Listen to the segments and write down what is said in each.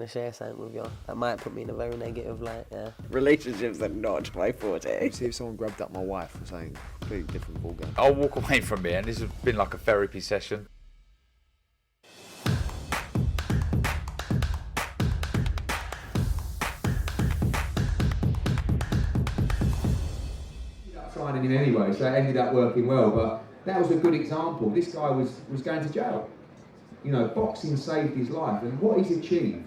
to share something with you. That might put me in a very negative light, yeah. Relationships are not my forte. See if someone grabbed up my wife or something completely different ballgame. I'll walk away from it, and this has been like a therapy session. Signing him anyway, so it ended up working well, but that was a good example. This guy was going to jail. You know, boxing saved his life, and what he's achieved,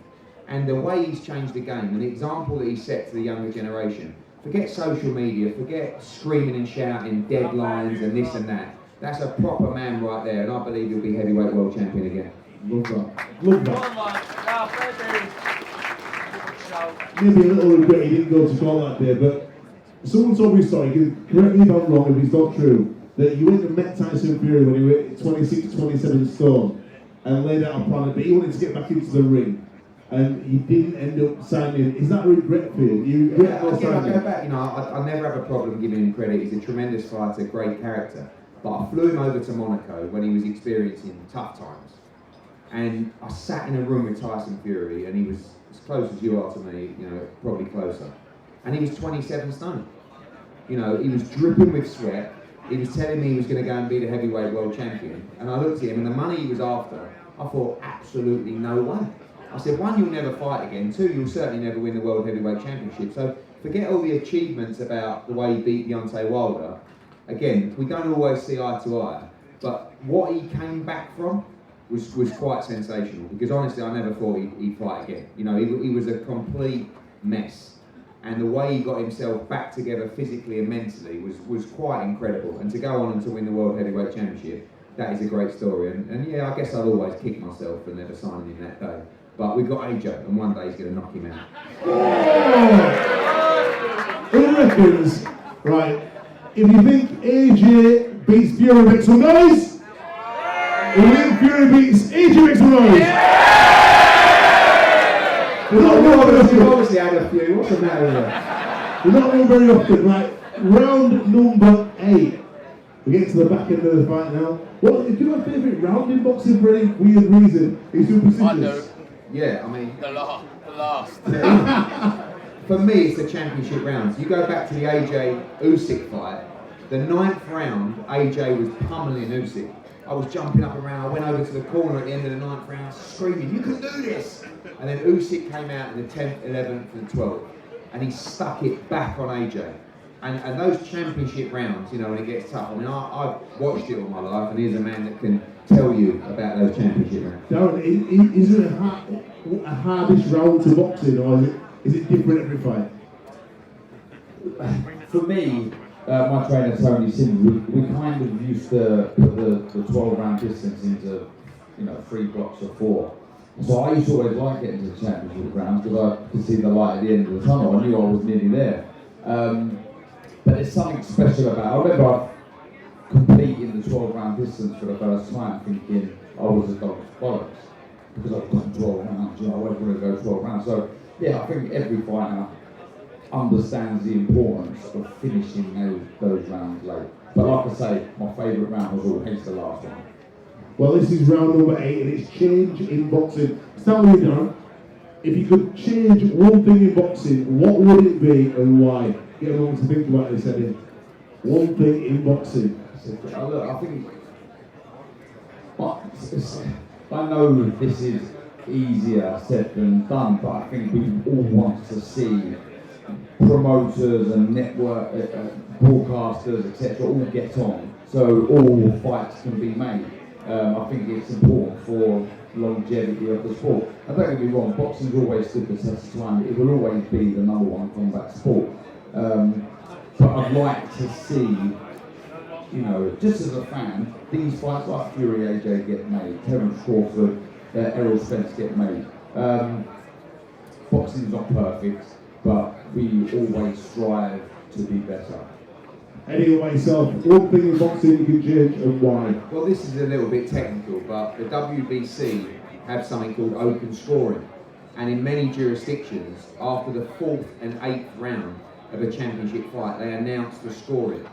and the way he's changed the game, and the example that he set to the younger generation. Forget social media, forget screaming and shouting, deadlines and this and that. That's a proper man right there, and I believe he'll be heavyweight world champion again. Love that. Love that. Maybe a little regret he didn't go to court that day, but someone told me a story, correct me if I'm wrong, if it's not true, that you went and met Tyson Fury when he was 26, 27 stone and laid out a plan, but he wanted to get back into the ring. And he didn't end up signing. Is that a regret for you? I go back. You know, I never have a problem giving him credit. He's a tremendous fighter, great character. But I flew him over to Monaco when he was experiencing tough times, and I sat in a room with Tyson Fury, and he was as close as you are to me. You know, probably closer. And he was 27 stone. You know, he was dripping with sweat. He was telling me he was going to go and be the heavyweight world champion. And I looked at him, and the money he was after, I thought, absolutely no way. I said, one, you'll never fight again. Two, you'll certainly never win the World Heavyweight Championship. So forget all the achievements about the way he beat Deontay Wilder. Again, we don't always see eye to eye. But what he came back from was quite sensational. Because honestly, I never thought he'd fight again. You know, he was a complete mess. And the way he got himself back together physically and mentally was quite incredible. And to go on and to win the World Heavyweight Championship, that is a great story. And yeah, I guess I'd always kick myself for never signing him that day. But we've got AJ, and one day he's going to knock him out. Oh! Who reckons, right, if you think AJ beats Fury, make some noise? If you think Fury beats AJ, make some noise? You've obviously had a few. What's the matter with that? We're not going very often, right? Round number 8. We get to the back end of the fight now. What, do you have a favourite round in boxing for any weird reason? Is superstitious? I know. Yeah, I mean... The last. For me, it's the championship rounds. You go back to the AJ Usyk fight, the 9th round, AJ was pummeling Usyk. I was jumping up around, I went over to the corner at the end of the 9th round, screaming, you can do this! And then Usyk came out in the 10th, 11th and 12th, and he stuck it back on AJ. And those championship rounds, you know, when it gets tough, I mean, I've watched it all my life, and here's a man that can tell you about those championship rounds. Darren, is it a hardest round to boxing, or is it different every fight? For me, my trainer Tony Simmons, we kind of used to put the 12-round distance into, 3 blocks of 4. So I used to always like getting to the championship rounds because I could see the light at the end of the tunnel. I knew I was nearly there. But there's something special about it. I remember completing the 12-round distance for the first time, thinking I was a dog's bollocks because I've done 12 rounds. I wasn't going to go 12 rounds. So yeah, I think every fighter understands the importance of finishing those rounds late. But like I say, my favourite round was always the last one. Well, this is round number 8, and it's change in boxing. Start with you, Darren. If you could change one thing in boxing, what would it be and why? Get a moment to think about this, Eddie. One thing in boxing. Look, I think... I know this is easier said than done, but I think we all want to see promoters and network broadcasters, etc., all get on, so all fights can be made. I think it's important for longevity of the sport. And don't get me wrong, boxing's always stood the test of time. It will always be the #1 combat sport. But I'd like to see, just as a fan, these fights like Fury AJ get made, Terence Crawford, Errol Spence get made. Boxing's not perfect, but we always strive to be better. Eddie, what about yourself? One thing in boxing you can change and why? Well, this is a little bit technical, but the WBC have something called open scoring. And in many jurisdictions, after the 4th and 8th round of a championship fight, they announce the scoring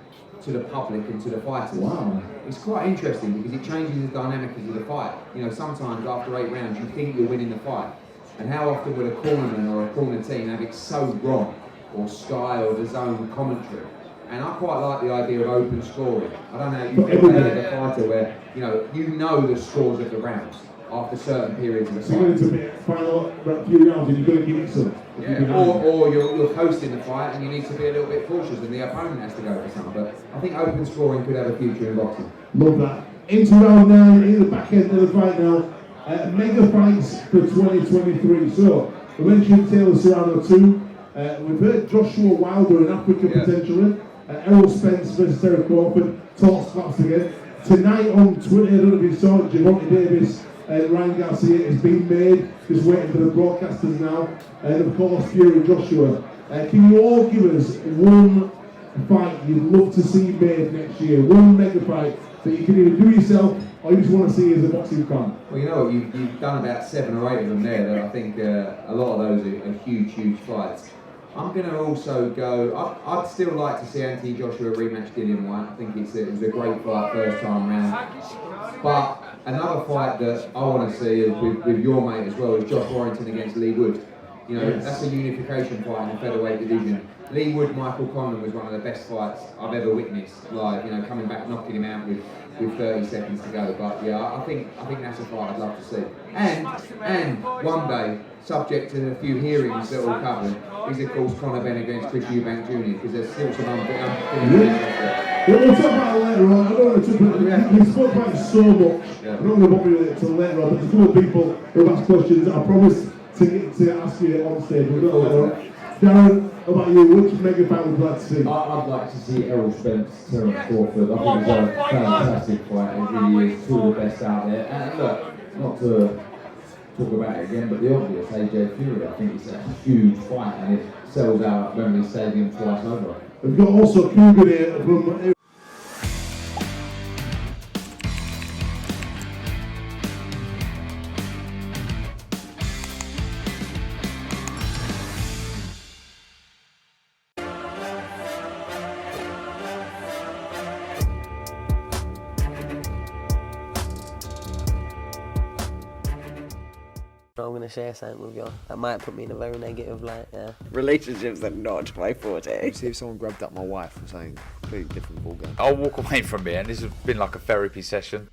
to the public and to the fighters. Wow. It's quite interesting because it changes the dynamic of the fight. Sometimes after 8 rounds, you think you're winning the fight. And how often would a cornerman or a corner team have it so wrong, or Sky or the zone commentary? And I quite like the idea of open scoring. I don't know if you've ever heard of a fighter where you know the scores of the rounds after certain periods of the So you're fight. going to final about a few rounds and you're going to give it some. Yeah, or you're hosting the fight and you need to be a little bit cautious and the opponent has to go for some. But I think open scoring could have a future in boxing. Love that. Into round 9, in the back end of the fight now. Mega fights for 2023. So, we mentioned Taylor Serrano 2. We've heard Joshua Wilder in Africa potentially. Errol Spence versus Terry Crawford. Talks class again. Tonight on Twitter, I don't know if you saw it, Javante Davis and Ryan Garcia has been made. Just waiting for the broadcasters now. And of course, Fury Joshua. Can you all give us one fight you'd love to see made next year? One mega fight that you can either do yourself or you just want to see as a boxing fan? Well, you know what, you've done about 7 or 8 of them there. That I think a lot of those are huge fights. I'm going to also go. I'd still like to see Anthony Joshua rematch Dillian White. I think it was a great fight first time round. But another fight that I want to see with your mate as well is Josh Warrington against Lee Wood. That's a unification fight in the featherweight division. Lee Wood, Michael Conlan was one of the best fights I've ever witnessed live. Coming back, knocking him out with 30 seconds to go. But yeah, I think that's a fight I'd love to see. And one day, subject to a few hearings that will cover, is of course Conor Benn against Chris Eubank Jr. because there's still some unfinished business there. We'll talk about it later on. I don't want to talk about it. We spoke about it so much. I'm not going to bother you with it until later on. But there's a couple of people who have asked questions. I promised to ask you on stage. We'll go later on. Darren, how about you? Which mega fight would you like to see? I'd like to see Errol Spence, Terence Crawford. I think it's a fantastic fight. It really is. Two of the best out there. And look, not to talk about it again, but the obvious, AJ Fury. I think it's a huge fight and it sells out at Wembley Stadium twice over. We've got also Cougar here from... I'm going to share something with you. That might put me in a very negative light, yeah. Relationships are not my forte. See if someone grabbed up my wife or something, completely different ballgame. I'll walk away from it, and this has been like a therapy session.